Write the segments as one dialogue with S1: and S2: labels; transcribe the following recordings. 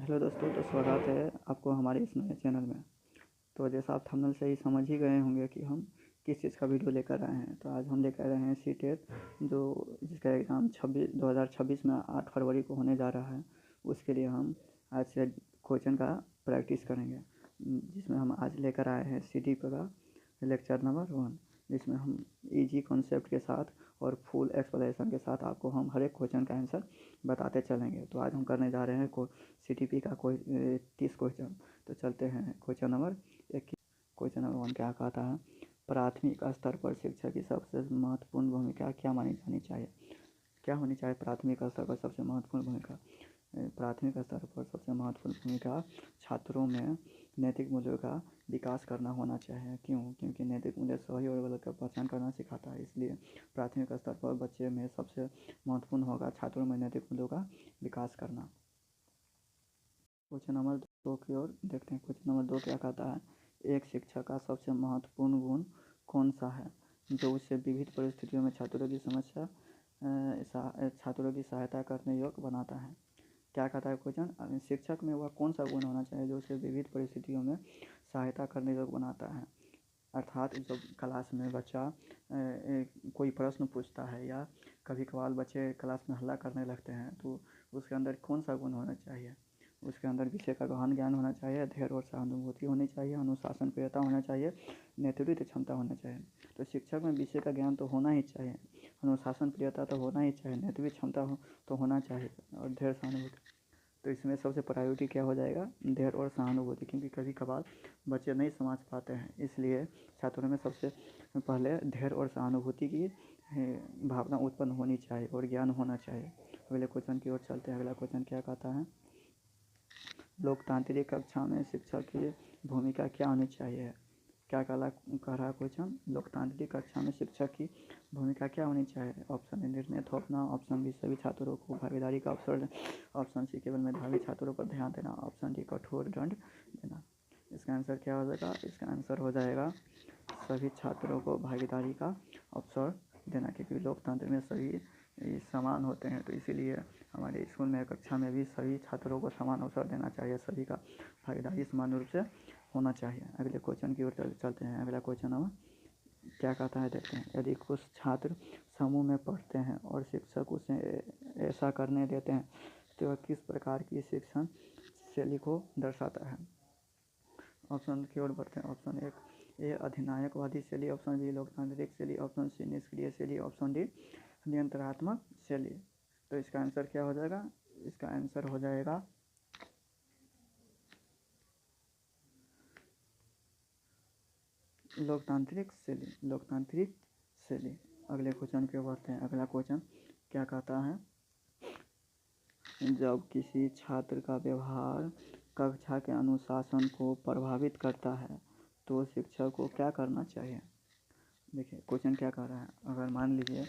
S1: Hello दोस्तों, तो स्वागत है आपको हमारे इस नए चैनल में। तो जैसा आप थंबनेल से ही समझ ही गए होंगे कि हम किस चीज़ का वीडियो लेकर आए हैं। तो आज हम लेकर आए हैं सीटेट, जो जिसका एग्ज़ाम 2026 में 8 फरवरी को होने जा रहा है। उसके लिए हम आज से क्वेश्चन का प्रैक्टिस करेंगे, जिसमें हम आज लेकर आए हैं सी का लेक्चर नंबर 1, जिसमें हम इजी कॉन्सेप्ट के साथ और फुल एक्सप्लेनेशन के साथ आपको हम हर एक क्वेश्चन का आंसर बताते चलेंगे। तो आज हम करने जा रहे हैं CTP का कोई 30 क्वेश्चन। तो चलते हैं क्वेश्चन नंबर 1। क्वेश्चन नंबर 1 क्या कहता है, प्राथमिक स्तर पर शिक्षा की सबसे महत्वपूर्ण भूमिका क्या मानी जानी चाहिए। क्या होनी चाहिए प्राथमिक स्तर पर सबसे महत्वपूर्ण भूमिका। प्राथमिक स्तर पर सबसे महत्वपूर्ण भूमिका छात्रों में नैतिक मूल्यों का विकास करना होना चाहिए। क्यों? क्योंकि नैतिक मूल्य सही और गलत का पहचान करना सिखाता है। इसलिए प्राथमिक स्तर पर बच्चे में सबसे महत्वपूर्ण होगा छात्रों में नैतिक मूल्यों का विकास करना। क्वेश्चन नंबर 2 की ओर देखते हैं। क्वेश्चन नंबर 2 क्या कहता है, एक शिक्षक का सबसे महत्वपूर्ण गुण कौन सा है जो उसे विविध परिस्थितियों में छात्रों की सहायता करने योग्य बनाता है। क्या कहता है क्वेश्चन, शिक्षक में वह कौन सा गुण होना चाहिए जो उसे विविध परिस्थितियों में सहायता करने योग्य बनाता है। अर्थात जब क्लास में बच्चा कोई प्रश्न पूछता है या कभी कभार बच्चे क्लास में हल्ला करने लगते हैं, तो उसके अंदर कौन सा गुण होना चाहिए। उसके अंदर विषय का गहन ज्ञान होना चाहिए, धैर्य और सहानुभूति होनी चाहिए, अनुशासन प्रियता होना चाहिए, नेतृत्व क्षमता होना चाहिए। तो शिक्षक में विषय का ज्ञान तो होना ही चाहिए, अनुशासन प्रियता तो होना ही चाहिए, नेतृत्व क्षमता तो होना चाहिए, और धैर्य सहानुभूति। तो इसमें सबसे प्रायोरिटी क्या हो जाएगा, धैर्य और सहानुभूति, क्योंकि कभी कभार बच्चे नहीं समझ पाते हैं। इसलिए छात्रों में सबसे पहले धैर्य और सहानुभूति की भावना उत्पन्न होनी चाहिए और ज्ञान होना चाहिए। अगले क्वेश्चन की ओर चलते हैं। अगला क्वेश्चन क्या कहता है, लोकतांत्रिक कक्षा में शिक्षक की भूमिका क्या होनी चाहिए। क्या कह रहा है क्वेश्चन, लोकतांत्रिक कक्षा में शिक्षक की भूमिका क्या होनी चाहिए। ऑप्शन ए निर्णय थोपना, ऑप्शन बी सभी छात्रों को भागीदारी का अवसर देना, ऑप्शन सी केवल मेधावी छात्रों पर ध्यान देना, ऑप्शन डी कठोर दंड देना। इसका आंसर क्या हो जाएगा, इसका आंसर हो जाएगा सभी छात्रों को भागीदारी का अवसर देना, क्योंकि लोकतंत्र में सभी समान होते हैं। तो इसीलिए हमारे स्कूल में कक्षा में भी सभी छात्रों को समान अवसर देना चाहिए, सभी का भागीदारी समान रूप से होना चाहिए। अगले क्वेश्चन की ओर चलते हैं। अगला क्वेश्चन हम क्या कहता है देखते हैं। यदि कुछ छात्र समूह में पढ़ते हैं और शिक्षक उसे ऐसा करने देते हैं तो वह किस प्रकार की शिक्षण शैली को दर्शाता है। ऑप्शन की ओर बढ़ते हैं। ऑप्शन ए अधिनायकवादी शैली, ऑप्शन बी लोकतांत्रिक शैली, ऑप्शन सी निष्क्रिय शैली, ऑप्शन डी नियंत्रणात्मक शैली। तो इसका आंसर क्या हो जाएगा, इसका आंसर हो जाएगा लोकतांत्रिक शैली। अगले क्वेश्चन पे बढ़ते हैं। अगला क्वेश्चन क्या कहता है, जब किसी छात्र का व्यवहार कक्षा के अनुशासन को प्रभावित करता है तो शिक्षक को क्या करना चाहिए। देखिए क्वेश्चन क्या कह रहा है, अगर मान लीजिए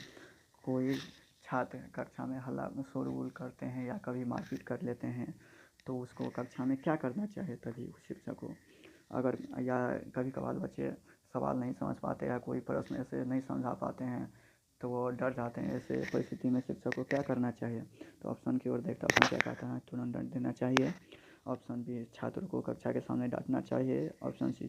S1: कोई छात्र कक्षा में हल्ला शोरगुल करते हैं या कभी मारपीट कर लेते हैं, तो उसको कक्षा में क्या करना चाहिए तभी शिक्षक को। अगर या कभी कभार बच्चे सवाल नहीं समझ पाते या कोई प्रश्न ऐसे नहीं समझा पाते हैं तो वो डर जाते हैं, ऐसे परिस्थिति में शिक्षक को क्या करना चाहिए। तो ऑप्शन की ओर देखता हूँ क्या कहता है, तुरंत दंड देना चाहिए, ऑप्शन बी छात्रों को कक्षा के सामने डांटना चाहिए, ऑप्शन सी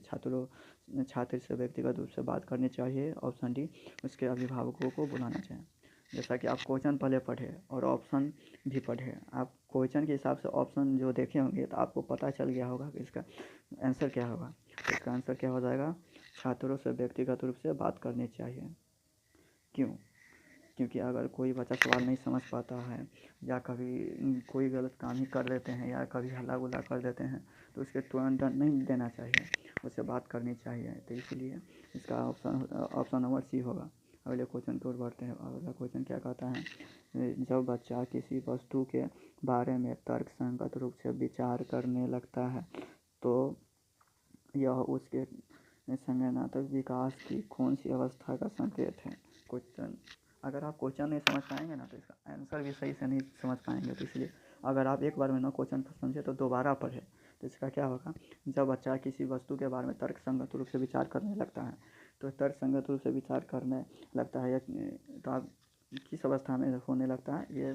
S1: छात्र से व्यक्तिगत रूप से बात करनी चाहिए, ऑप्शन डी उसके अभिभावकों को बुलाना चाहिए। जैसा कि आप क्वेश्चन पहले पढ़े और ऑप्शन भी पढ़े, आप क्वेश्चन के हिसाब से ऑप्शन जो देखे होंगे तो आपको पता चल गया होगा कि इसका आंसर क्या होगा। इसका आंसर क्या हो जाएगा, छात्रों से व्यक्तिगत रूप से बात करनी चाहिए। क्यों? क्योंकि अगर कोई बच्चा सवाल नहीं समझ पाता है या कभी कोई गलत काम ही कर देते हैं या कभी हल्ला गुल्ला कर देते हैं तो उसके तुरंत दंड नहीं देना चाहिए, उससे बात करनी चाहिए। तो इसलिए इसका ऑप्शन नंबर सी होगा। अगले क्वेश्चन की ओर बढ़ते हैं। अगला क्वेश्चन क्या कहता है, जब बच्चा किसी वस्तु के बारे में तर्कसंगत रूप से विचार करने लगता है तो यह उसके संज्ञानात्मक विकास की कौन सी अवस्था का संकेत है। क्वेश्चन अगर आप क्वेश्चन नहीं समझ पाएंगे ना तो इसका आंसर भी सही से नहीं समझ पाएंगे। तो इसलिए अगर आप एक बार में ना क्वेश्चन समझे तो दोबारा पढ़े। तो इसका क्या होगा, जब बच्चा किसी वस्तु के बारे में तर्कसंगत रूप से विचार करने लगता है, तो तर्कसंगत रूप से विचार करने लगता है तो आप किस अवस्था में होने लगता है, ये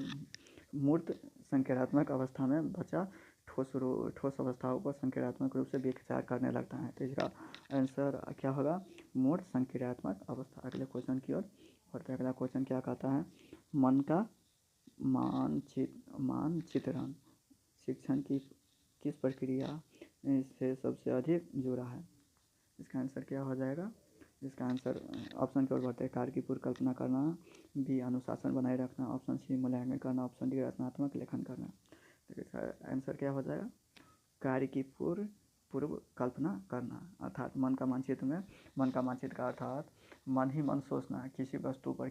S1: मूर्त संज्ञानात्मक अवस्था में बच्चा ठोस अवस्थाओं पर संक्रियात्मक रूप से विचार करने लगता है। तो इसका आंसर क्या होगा? मूढ़ संक्रियात्मक अवस्था। अगले क्वेश्चन की ओर बढ़ते हैं। अगला क्वेश्चन क्या कहता है? मन का मानचित्रण शिक्षण की किस प्रक्रिया से सबसे अधिक जुड़ा है? इसका आंसर क्या हो जाएगा? इसका आंसर ऑप्शन की ओर बढ़ते हैं। कार्य की पूर्व कल्पना करना, बी अनुशासन बनाए रखना, ऑप्शन सी मूल्यांकन करना, ऑप्शन डी रचनात्मक लेखन करना। तो इसका आंसर क्या हो जाएगा? कार्य की पूर्व कल्पना करना, अर्थात मन का मानचित्र का अर्थात मन ही मन सोचना। किसी वस्तु पर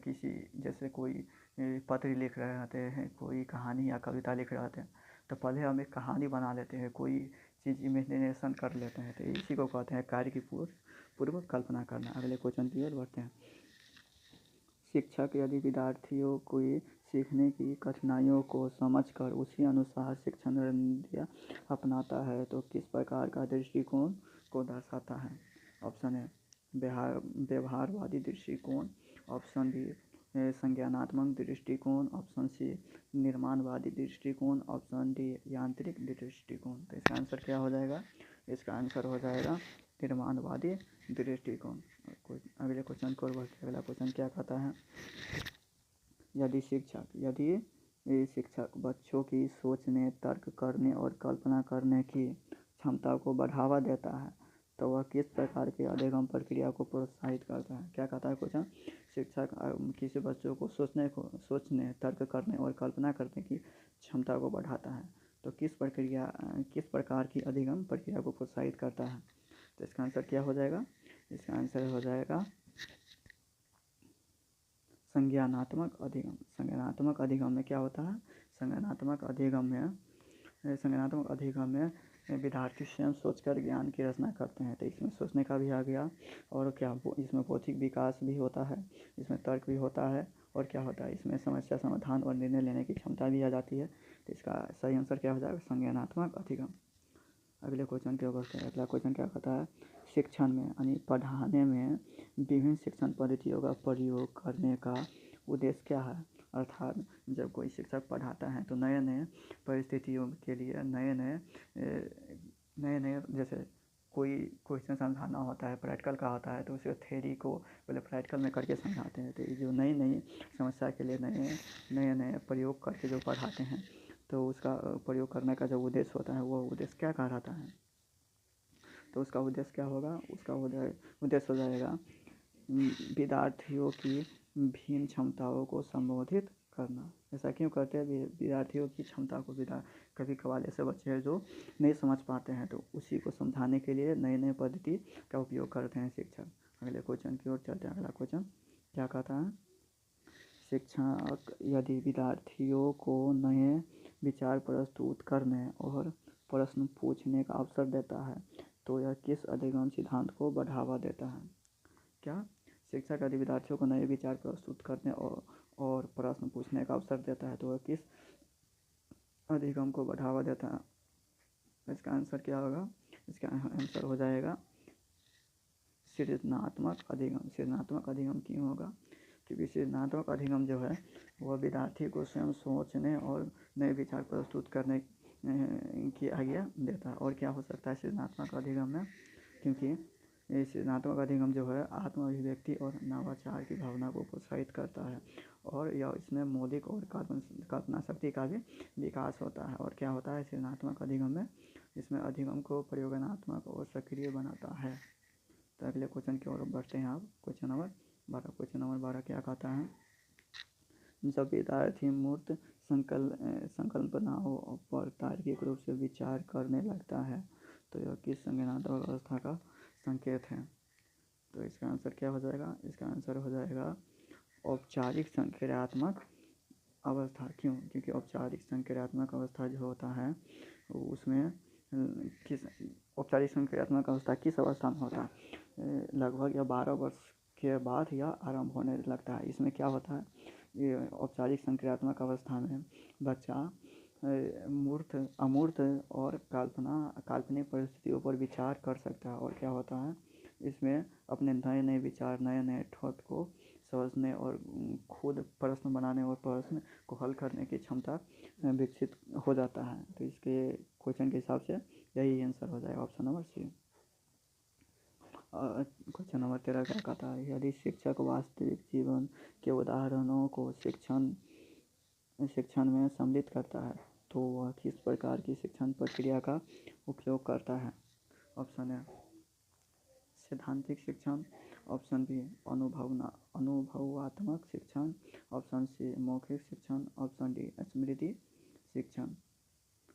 S1: जैसे कोई पत्र लिख रहे होते हैं, कोई कहानी या कविता लिख रहे होते हैं, तो पहले हम एक कहानी बना लेते हैं, कोई चीज़ इमेजिनेशन कर लेते हैं। तो इसी को कहते हैं कार्य की पूर्व कल्पना करना। अगले क्वेश्चन की ओर बढ़ते हैं। शिक्षक यदि विद्यार्थियों को सीखने की कठिनाइयों को समझकर उसी अनुसार शिक्षण रणनीतियाँ अपनाता है तो किस प्रकार का दृष्टिकोण को दर्शाता है? ऑप्शन ए व्यवहारवादी दृष्टिकोण, ऑप्शन बी संज्ञानात्मक दृष्टिकोण, ऑप्शन सी निर्माणवादी दृष्टिकोण, ऑप्शन डी यांत्रिक दृष्टिकोण। तो इसका आंसर क्या हो जाएगा? इसका आंसर हो जाएगा निर्माणवादी दृष्टिकोण। अगले क्वेश्चन को बढ़ते। अगला क्वेश्चन क्या कहता है? यदि शिक्षक बच्चों की सोचने, तर्क करने और कल्पना करने की क्षमता को बढ़ावा देता है तो वह किस प्रकार की अधिगम प्रक्रिया को प्रोत्साहित करता है? क्या कहता है क्वेश्चन? शिक्षक किसी बच्चों को सोचने, तर्क करने और कल्पना करने की क्षमता को बढ़ाता है तो किस प्रकार की अधिगम प्रक्रिया को प्रोत्साहित करता है? तो इसका आंसर क्या हो जाएगा? इसका आंसर हो जाएगा संज्ञानात्मक अधिगम। संज्ञानात्मक अधिगम में क्या होता है? संज्ञानात्मक अधिगम में विद्यार्थी स्वयं सोचकर ज्ञान की रचना करते हैं। तो इसमें सोचने का भी आ गया और क्या इसमें बौद्धिक विकास भी होता है, इसमें तर्क भी होता है और क्या होता है इसमें समस्या समाधान और निर्णय लेने की क्षमता भी आ जाती है। तो इसका सही आंसर क्या हो जाएगा? संज्ञानात्मक अधिगम। अगले क्वेश्चन की ओर बढ़ते हैं। अगला क्वेश्चन क्या कहता है? शिक्षण में यानी पढ़ाने में विभिन्न शिक्षण पद्धतियों का प्रयोग करने का उद्देश्य क्या है? अर्थात जब कोई शिक्षक पढ़ाता है तो नए नए परिस्थितियों के लिए नए नए जैसे कोई क्वेश्चन समझाना होता है, प्रैक्टिकल का होता है, तो उसे थ्योरी को पहले प्रैक्टिकल में करके समझाते हैं। तो ये जो नई नई समस्या के लिए नए प्रयोग करके जो पढ़ाते हैं तो उसका प्रयोग करने का जो उद्देश्य होता है वो उद्देश्य क्या कहलाता है? तो उसका उद्देश्य क्या होगा? उसका उद्देश्य हो जाएगा विद्यार्थियों की भिन्न क्षमताओं को संबोधित करना। ऐसा क्यों करते हैं? विद्यार्थियों की क्षमता को कभी कभार ऐसे बच्चे हैं जो नहीं समझ पाते हैं तो उसी को समझाने के लिए नए नए पद्धति का उपयोग करते हैं शिक्षक। अगले क्वेश्चन की ओर चलते हैं। अगला क्वेश्चन क्या कहता है? शिक्षक यदि विद्यार्थियों को नए विचार प्रस्तुत करने और प्रश्न पूछने का अवसर देता है तो यह किस अधिगम सिद्धांत को बढ़ावा देता है? क्या शिक्षक यदि विद्यार्थियों को नए विचार प्रस्तुत करने और प्रश्न पूछने का अवसर देता है तो वह किस अधिगम को बढ़ावा देता है? इसका आंसर क्या होगा? इसका आंसर हो जाएगा सृजनात्मक अधिगम। सृजनात्मक अधिगम क्यों होगा? क्योंकि सृजनात्मक अधिगम जो है वह विद्यार्थी को स्वयं सोचने और नए विचार प्रस्तुत करने की आज्ञा देता है। और क्या हो सकता है सृजनात्मक अधिगम में? क्योंकि सृजनात्मक अधिगम जो है आत्म अभिव्यक्ति और नवाचार की भावना को प्रोत्साहित करता है और यह इसमें मौलिक और कल्पना शक्ति का भी विकास होता है। और क्या होता है सृजनात्मक अधिगम में? इसमें अधिगम को प्रयोगात्मक और सक्रिय बनाता है। तो अगले क्वेश्चन की ओर बढ़ते हैं। आप क्वेश्चन नंबर 12 क्या कहता है? जब विद्यार्थी मूर्त संकल्पनाओं पर तार्किक रूप से विचार करने लगता है तो यह किस संज्ञानात्मक अवस्था का संकेत है? तो इसका आंसर क्या हो जाएगा? इसका आंसर हो जाएगा औपचारिक संक्रियात्मक अवस्था। क्यों? क्योंकि औपचारिक संक्रियात्मक अवस्था जो होता है उसमें किस औपचारिक संक्रियात्मक अवस्था किस अवस्था में होता है? लगभग या 12 वर्ष के बाद या आरंभ होने लगता है। इसमें क्या होता है? ये औपचारिक संक्रियात्मक अवस्था में बच्चा अमूर्त और काल्पनिक परिस्थितियों पर विचार कर सकता है। और क्या होता है इसमें अपने नए नए विचार, नए नए थॉट को समझने और खुद प्रश्न बनाने और प्रश्न को हल करने की क्षमता विकसित हो जाता है। तो इसके क्वेश्चन के हिसाब से यही आंसर हो जाएगा, option number C. Question number 13 क्या कहता है, यदि शिक्षक वास्तविक जीवन के उदाहरणों को शिक्षण में सम्मिलित करता है तो वह किस प्रकार की शिक्षण प्रक्रिया का उपयोग करता है। ऑप्शन है सैद्धांतिक शिक्षण, ऑप्शन बी अनुभवात्मक शिक्षण, ऑप्शन सी मौखिक शिक्षण, ऑप्शन डी स्मृति शिक्षण।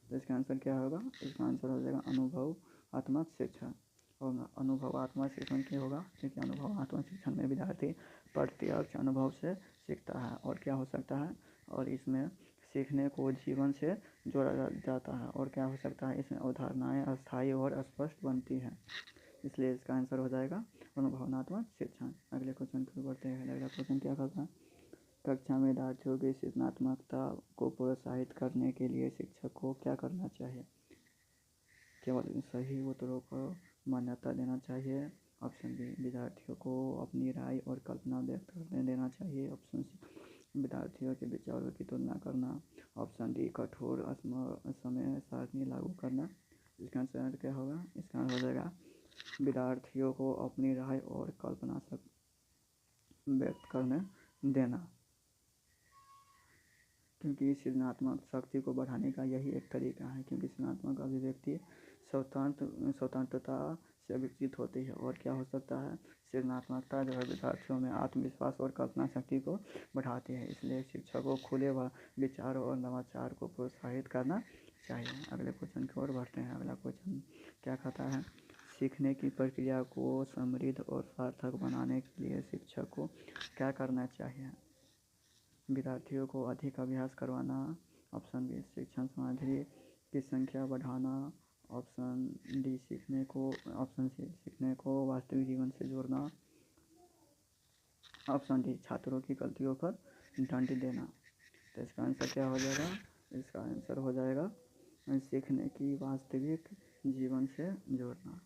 S1: तो इसका आंसर क्या होगा, इसका आंसर हो जाएगा अनुभवात्मक शिक्षण। और अनुभवात्मक शिक्षण क्या होगा, क्योंकि अनुभवात्मक शिक्षण में विद्यार्थी प्रत्यक्ष अनुभव से सीखता है और क्या हो सकता है, और इसमें सीखने को जीवन से जोड़ा जाता है और क्या हो सकता है, इसमें अवधारणाएं अस्थायी और स्पष्ट बनती हैं, इसलिए इसका आंसर हो जाएगा अनुभवात्मक शिक्षण। अगले क्वेश्चन की ओर बढ़ते हैं। अगला क्वेश्चन क्या कहता है, कक्षा में विद्यार्थियों की सृजनात्मकता को प्रोत्साहित करने के लिए शिक्षक को क्या करना चाहिए। केवल सही उत्तरों को मान्यता देना चाहिए, ऑप्शन बी विद्यार्थियों को अपनी राय और कल्पना व्यक्त करने देना चाहिए, ऑप्शन सी विद्यार्थियों के विचारों की तुलना करना, ऑप्शन डी कठोर समय सारणी लागू करना। इसका आंसर क्या होगा, इसका आंसर हो जाएगा विद्यार्थियों को अपनी राय और कल्पना व्यक्त करने देना, क्योंकि सृजनात्मक शक्ति को बढ़ाने का यही एक तरीका है, क्योंकि सृजनात्मक अभिव्यक्ति स्वतंत्रता से विकसित होती है और क्या हो सकता है, सृजनात्मकता जो है विद्यार्थियों में आत्मविश्वास और कल्पना शक्ति को बढ़ाती है, इसलिए शिक्षक को खुले विचार और नवाचार को प्रोत्साहित करना चाहिए। अगले क्वेश्चन की ओर बढ़ते हैं। अगला क्वेश्चन क्या कहता है, सीखने की प्रक्रिया को समृद्ध और सार्थक बनाने के लिए शिक्षक को क्या करना चाहिए। विद्यार्थियों को अधिक अभ्यास करवाना, ऑप्शन बी शिक्षण सामग्री की संख्या बढ़ाना, ऑप्शन डी ऑप्शन सी सीखने को वास्तविक जीवन से जोड़ना, ऑप्शन डी छात्रों की गलतियों पर दंड देना। तो इसका आंसर क्या हो जाएगा, इसका आंसर हो जाएगा सीखने की वास्तविक जीवन से जोड़ना।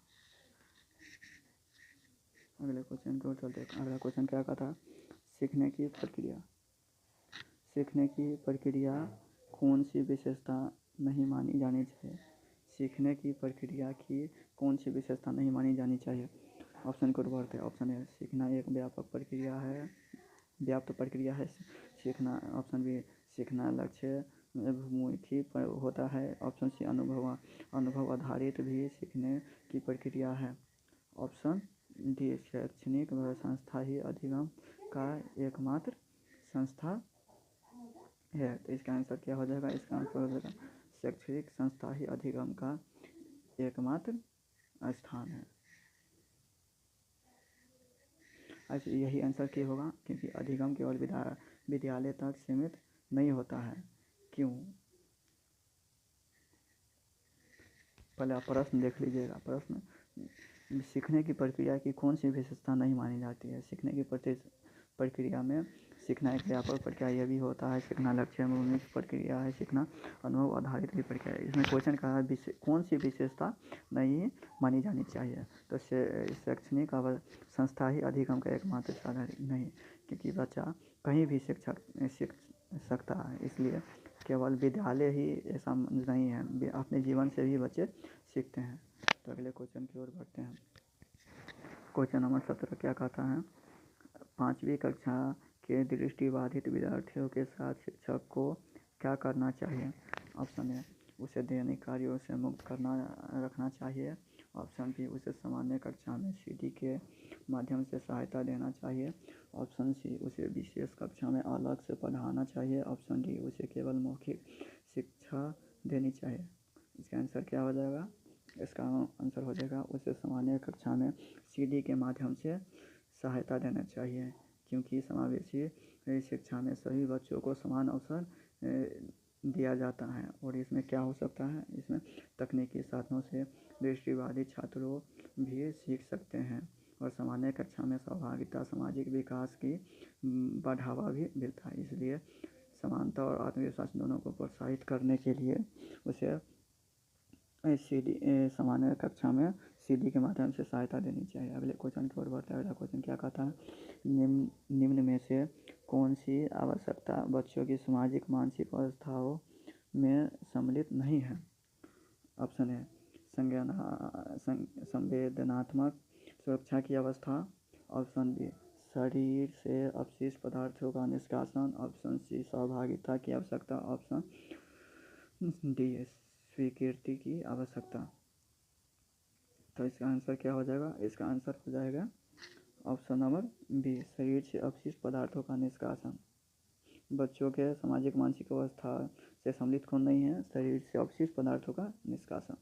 S1: अगले क्वेश्चन को चलते हैं। अगला क्वेश्चन क्या कहता है, सीखने की प्रक्रिया कौन सी विशेषता नहीं मानी जानी चाहिए। सीखने की प्रक्रिया की कौन सी विशेषता नहीं मानी जानी चाहिए। ऑप्शन को बढ़ते हैं। ऑप्शन ए सीखना एक व्यापक प्रक्रिया है सीखना, ऑप्शन बी सीखना लक्ष्य मुखी पर होता है, ऑप्शन सी अनुभव आधारित भी सीखने की प्रक्रिया है, ऑप्शन डी शैक्षणिक संस्था ही अधिगम का एकमात्र संस्था है। तो इसका आंसर क्या हो जाएगा, इसका आंसर हो जाएगा शैक्षणिक संस्था ही अधिगम का एकमात्र स्थान है। ऐसे यही आंसर क्या होगा, क्योंकि अधिगम केवल विद्यालय तक सीमित नहीं होता है। क्यों, पहले आप प्रश्न देख लीजिएगा। प्रश्न, सीखने की प्रक्रिया की कौन सी विशेषता नहीं मानी जाती है। सीखने की प्रक्रिया में सीखना एक व्यापक प्रक्रिया यह भी होता है, सीखना लक्ष्य मुख्य प्रक्रिया है, सीखना अनुभव आधारित भी प्रक्रिया है। इसमें क्वेश्चन का है कौन सी विशेषता नहीं मानी जानी चाहिए, तो शैक्षणिक संस्था ही अधिगम का एकमात्र साधन नहीं, क्योंकि बच्चा कहीं भी सीख सकता है, इसलिए केवल विद्यालय ही ऐसा नहीं है, अपने जीवन से भी बच्चे सीखते हैं। तो अगले क्वेश्चन की ओर बढ़ते हैं। क्वेश्चन नंबर 17 क्या कहता है, 5वीं कक्षा के दृष्टिबाधित विद्यार्थियों के साथ शिक्षक को क्या करना चाहिए। ऑप्शन ए उसे दैनिक कार्यों से मुक्त रखना चाहिए, ऑप्शन बी उसे सामान्य कक्षा में सीडी के माध्यम से सहायता देना चाहिए, ऑप्शन सी उसे विशेष कक्षा में अलग से पढ़ाना चाहिए, ऑप्शन डी उसे केवल मौखिक शिक्षा देनी चाहिए। इसका आंसर क्या हो जाएगा, इसका आंसर हो जाएगा उसे सामान्य कक्षा में सीडी के माध्यम से सहायता देना चाहिए, क्योंकि समावेशी शिक्षा में सभी बच्चों को समान अवसर दिया जाता है और इसमें क्या हो सकता है, इसमें तकनीकी साधनों से दृष्टिबाधित छात्रों भी सीख सकते हैं और सामान्य कक्षा में सहभागिता सामाजिक विकास की बढ़ावा भी मिलता है। इसलिए समानता और आत्मविश्वास दोनों को प्रोत्साहित करने के लिए उसे सामान्य कक्षा में सीडी के माध्यम से सहायता देनी चाहिए। अगले क्वेश्चन की ओर बढ़ते हैं। अगला क्वेश्चन क्या कहता है, निम्न में से कौन सी आवश्यकता बच्चों की सामाजिक मानसिक अवस्थाओं में सम्मिलित नहीं है। ऑप्शन है संवेदनात्मक सुरक्षा की अवस्था। ऑप्शन बी शरीर से अपशिष्ट पदार्थों का निष्कासन। ऑप्शन सी सहभागिता की आवश्यकता। ऑप्शन डी स्वीकृति की आवश्यकता। तो इसका आंसर क्या हो जाएगा? इसका आंसर हो जाएगा ऑप्शन नंबर बी शरीर से अपशिष्ट पदार्थों का निष्कासन। बच्चों के सामाजिक मानसिक अवस्था से सम्मिलित कौन नहीं है? शरीर से अपशिष्ट पदार्थों का निष्कासन।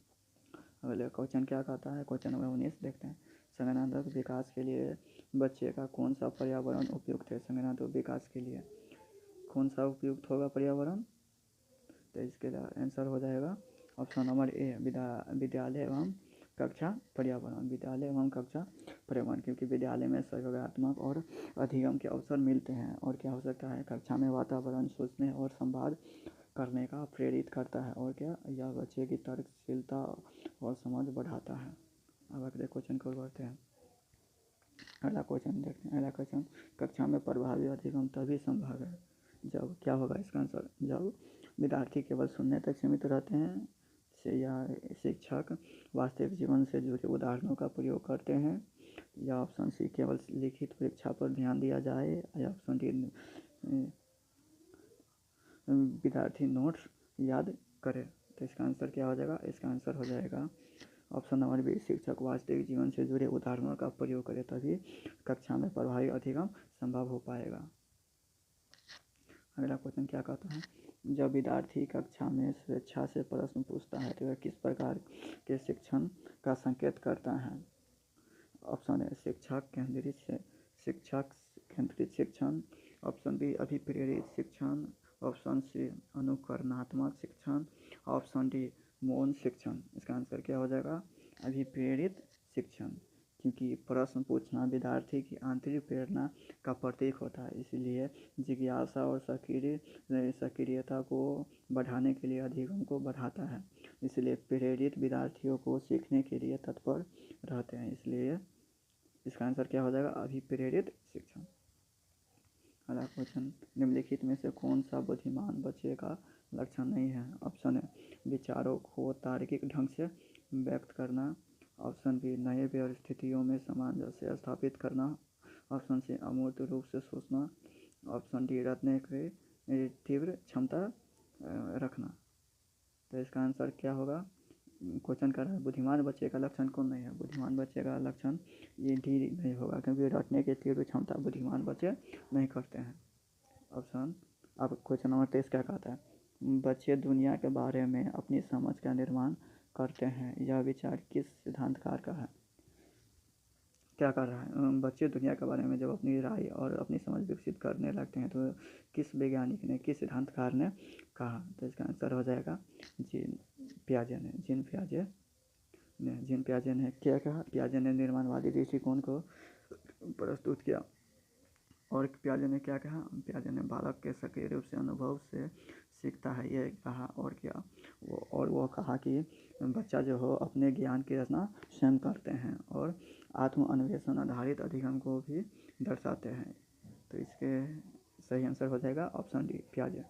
S1: अगले क्वेश्चन क्या कहता है? क्वेश्चन नंबर 19 देखते हैं। संज्ञानात्मक विकास के लिए बच्चे का कौन सा पर्यावरण उपयुक्त है? संज्ञानात्मक विकास के लिए कौन सा उपयुक्त होगा पर्यावरण? तो इसके आंसर हो जाएगा ऑप्शन नंबर ए विद्यालय एवं कक्षा पर्यावरण। विद्यालय एवं कक्षा पर्यावरण, क्योंकि विद्यालय में सहयोगात्मक और अधिगम के अवसर मिलते हैं। और क्या हो सकता है? कक्षा में वातावरण सोचने और संवाद करने का प्रेरित करता है। और क्या, यह बच्चे की तर्कशीलता और समझ बढ़ाता है। अब अगले क्वेश्चन को बढ़ते हैं। अगला क्वेश्चन देखते हैं। अगला क्वेश्चन, कक्षा में प्रभावी अधिगम तभी संभव है जब, क्या होगा इसका आंसर? जब विद्यार्थी केवल सुनने तक सीमित रहते हैं या शिक्षक वास्तविक जीवन से जुड़े उदाहरणों का प्रयोग करते हैं। या ऑप्शन सी केवल लिखित परीक्षा पर ध्यान दिया जाए। या ऑप्शन डी विद्यार्थी नोट्स याद करे। तो इसका आंसर क्या हो जाएगा? इसका आंसर हो जाएगा ऑप्शन नंबर बी शिक्षक वास्तविक जीवन से जुड़े उदाहरणों का प्रयोग करे तभी कक्षा में प्रभावी अधिगम संभव हो पाएगा। अगला क्वेश्चन क्या कहता है? जब विद्यार्थी कक्षा में स्वेच्छा से प्रश्न पूछता है तो वह किस प्रकार के शिक्षण का संकेत करता है? ऑप्शन ए शिक्षक केंद्रित शिक्षण। ऑप्शन बी अभिप्रेरित शिक्षण। ऑप्शन सी अनुकरणात्मक शिक्षण। ऑप्शन डी मौन शिक्षण। इसका आंसर क्या हो जाएगा? अभिप्रेरित शिक्षण, क्योंकि प्रश्न पूछना विद्यार्थी की आंतरिक प्रेरणा का प्रतीक होता है, इसलिए जिज्ञासा और सक्रियता को बढ़ाने के लिए अधिगम को बढ़ाता है। इसलिए प्रेरित विद्यार्थियों को सीखने के लिए तत्पर रहते हैं। इसलिए इसका आंसर क्या हो जाएगा? अभिप्रेरित शिक्षण। अगला क्वेश्चन, निम्नलिखित में से कौन सा बुद्धिमान बच्चे का लक्षण नहीं है? ऑप्शन है विचारों को तार्किक ढंग से व्यक्त करना। ऑप्शन बी नए परिस्थितियों में सामंजस्य स्थापित करना। ऑप्शन सी अमूर्त रूप से सोचना। ऑप्शन डी रटने की तीव्र क्षमता रखना। तो इसका आंसर क्या होगा? क्वेश्चन कर रहा है बुद्धिमान बच्चे का लक्षण कौन नहीं है? बुद्धिमान बच्चे का लक्षण ये डी नहीं होगा, क्योंकि रटने की तीव्र क्षमता बुद्धिमान बच्चे नहीं करते हैं। ऑप्शन, अब क्वेश्चन नंबर 23 क्या कहता है? बच्चे दुनिया के बारे में अपनी समझ का निर्माण करते हैं। यह विचार किस सिद्धांतकार का है? क्या कर रहा है? बच्चे दुनिया के बारे में जब अपनी राय और अपनी समझ विकसित करने लगते हैं तो किस वैज्ञानिक ने, किस सिद्धांतकार ने कहा? तो इसका आंसर हो जाएगा जीन पियाजे ने क्या कहा? पियाजे ने निर्माणवादी दृष्टिकोण को प्रस्तुत किया। और पियाजे ने क्या कहा? पियाजे ने बालक के सक्रिय रूप से अनुभव से सीखता है ये कहा। और क्या, वो कहा कि बच्चा जो हो अपने ज्ञान की रचना स्वयं करते हैं और आत्म अन्वेषण आधारित अधिगम को भी दर्शाते हैं। तो इसके सही आंसर हो जाएगा ऑप्शन डी पियाजे।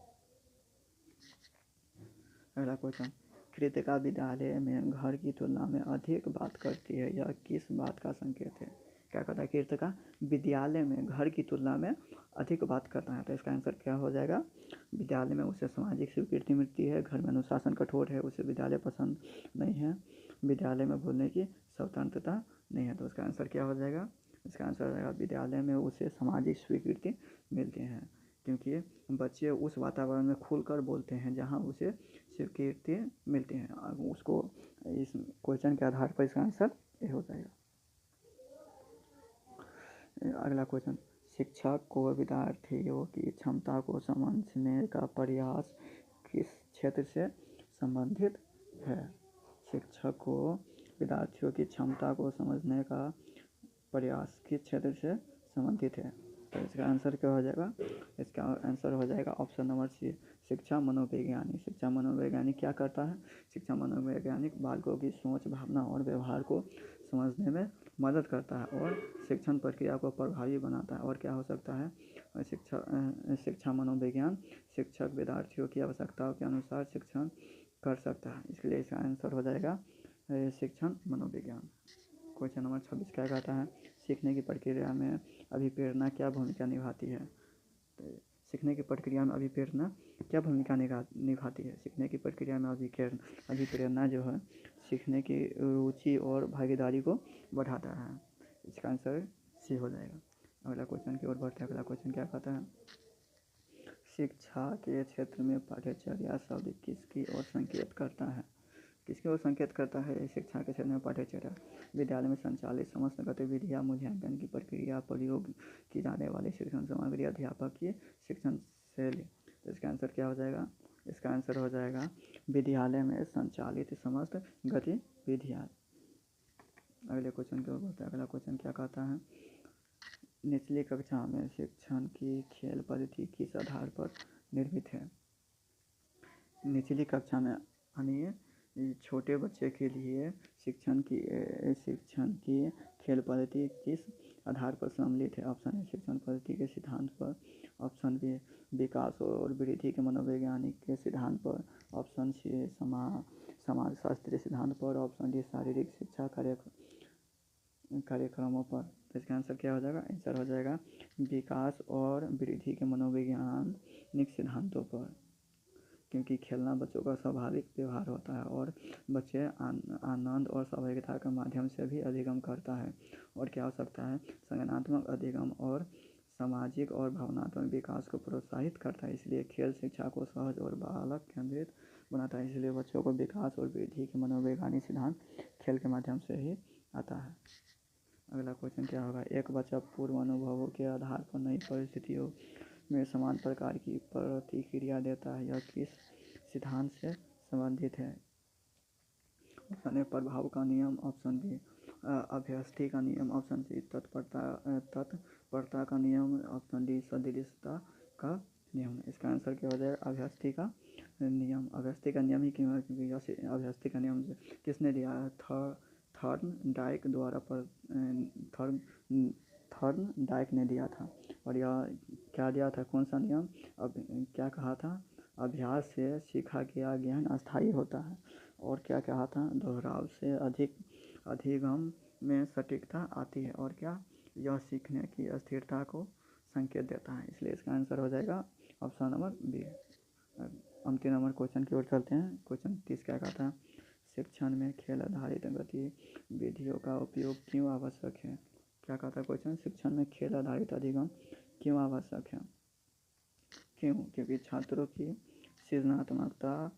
S1: अगला क्वेश्चन, कृतिका विद्यालय में घर की तुलना में अधिक बात करती है, यह किस बात का संकेत है? क्या कहता है? कृतिका विद्यालय में घर की तुलना में अधिक बात करता है। तो इसका आंसर क्या हो जाएगा? विद्यालय में उसे सामाजिक स्वीकृति मिलती है, घर में अनुशासन कठोर है, उसे विद्यालय पसंद नहीं है, विद्यालय में बोलने की स्वतंत्रता नहीं है। तो इसका आंसर क्या हो जाएगा? इसका आंसर हो जाएगा विद्यालय में उसे सामाजिक स्वीकृति मिलती है, क्योंकि बच्चे उस वातावरण में खुलकर बोलते हैं जहाँ उसे स्वीकृति मिलती है। उसको इस क्वेश्चन के आधार पर इसका आंसर ये हो जाएगा। अगला क्वेश्चन, शिक्षक को विद्यार्थियों की क्षमता को समझने का प्रयास किस क्षेत्र से संबंधित है? शिक्षक को विद्यार्थियों की क्षमता को समझने का प्रयास किस क्षेत्र से संबंधित है? तो इसका आंसर क्या हो जाएगा? इसका आंसर हो जाएगा ऑप्शन नंबर सी शिक्षा मनोवैज्ञानिक। शिक्षा मनोवैज्ञानिक क्या करता है? शिक्षा मनोवैज्ञानिक बालकों की सोच, भावना और व्यवहार को समझने में मदद करता है और शिक्षण प्रक्रिया को प्रभावी बनाता है। और क्या हो सकता है? शिक्षा मनोविज्ञान शिक्षक विद्यार्थियों की आवश्यकताओं के अनुसार शिक्षण कर सकता है। इसलिए इसका आंसर हो जाएगा शिक्षण मनोविज्ञान। क्वेश्चन नंबर 26 क्या कहता है, सीखने की प्रक्रिया में अभिप्रेरणा क्या भूमिका निभाती है। तो सीखने की प्रक्रिया में अभिप्रेरणा क्या भूमिका निभाती है। सीखने की प्रक्रिया में अभिप्रेरणा जो है सीखने की रुचि और भागीदारी को बढ़ाता है। इसका आंसर सी हो जाएगा। अगला क्वेश्चन की ओर बढ़ते हैं। अगला क्वेश्चन क्या कहता है, शिक्षा के क्षेत्र में पाठ्यचर्या शब्द किसकी ओर संकेत करता है। किसकी ओर संकेत करता है शिक्षा के क्षेत्र में पाठ्यचर्या। विद्यालय में संचालित समस्त गतिविधियाँ, मूल्यांकन की प्रक्रिया, प्रयोग की जाने वाली शिक्षण सामग्री, अध्यापक की शिक्षण शैली। तो इसका आंसर क्या हो जाएगा, इसका आंसर हो जाएगा विद्यालय में संचालित समस्त गतिविधियाँ। अगले क्वेश्चन की ओर बढ़ते हैं। अगला क्वेश्चन क्या कहता है, निचली कक्षा में शिक्षण की खेल पद्धति किस आधार पर निर्मित है। निचली कक्षा में यानी छोटे बच्चे के लिए शिक्षण की खेल पद्धति किस आधार पर सम्मिलित है। ऑप्शन ए शिक्षण पद्धति के सिद्धांत पर, ऑप्शन बी विकास और वृद्धि के मनोवैज्ञानिक के सिद्धांत पर, ऑप्शन सी समाजशास्त्रीय सिद्धांत पर, ऑप्शन डी शारीरिक शिक्षा कार्यक्रमों पर। तो इसका आंसर क्या हो जाएगा, आंसर हो जाएगा विकास और वृद्धि के मनोवैज्ञानिक सिद्धांतों पर। क्योंकि खेलना बच्चों का स्वाभाविक व्यवहार होता है और बच्चे आनंद और स्वाभाविकता के माध्यम से भी अधिगम करता है। और क्या हो सकता है, संज्ञानात्मक अधिगम और सामाजिक और भावनात्मक विकास को प्रोत्साहित करता है। इसलिए खेल शिक्षा को सहज और बालक केंद्रित बनाता है। इसलिए बच्चों को विकास और वृद्धि के मनोवैज्ञानिक सिद्धांत खेल के माध्यम से ही आता है। अगला क्वेश्चन क्या होगा, एक बच्चा पूर्व अनुभवों के आधार पर नई परिस्थितियों में समान प्रकार की प्रतिक्रिया देता है। यह किस सिद्धांत से संबंधित है। ऑप्शन ए प्रभाव का नियम, ऑप्शन बी अभ्यस्ती का नियम, ऑप्शन सी तत्परता का नियम, ऑप्शन डी सदृशता का नियम। इसका आंसर क्या हो जाएगा, अभ्यस्ती का नियम। अभ्यस्ती का नियम ही क्यों है, क्योंकि अभ्यस्ती का नियम किसने दिया है, थॉर्नडाइक द्वारा थॉर्नडाइक ने दिया था। और यह क्या दिया था, कौन सा नियम, अब क्या कहा था, अभ्यास से सीखा गया ज्ञान अस्थायी होता है। और क्या कहा था, दोहराव से अधिगम में सटीकता आती है। और क्या, यह सीखने की स्थिरता को संकेत देता है। इसलिए इसका आंसर हो जाएगा ऑप्शन नंबर बी। अंतिम नंबर क्वेश्चन की ओर चलते हैं। क्वेश्चन 30 क्या कहता है, शिक्षण में खेल आधारित गतिविधियों का उपयोग क्यों आवश्यक है। क्या कहता है क्वेश्चन, शिक्षण में खेल आधारित अधिगम क्यों आवश्यक है। क्यों, क्योंकि छात्रों की सृजनात्मकता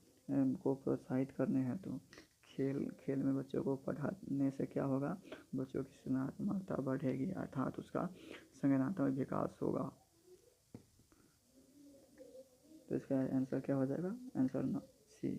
S1: को प्रोत्साहित करने हेतु खेल में बच्चों को पढ़ाने से क्या होगा, बच्चों की सृजनात्मकता बढ़ेगी, अर्थात उसका संज्ञानात्मक विकास होगा। तो इसका आंसर क्या हो जाएगा, आंसर सी।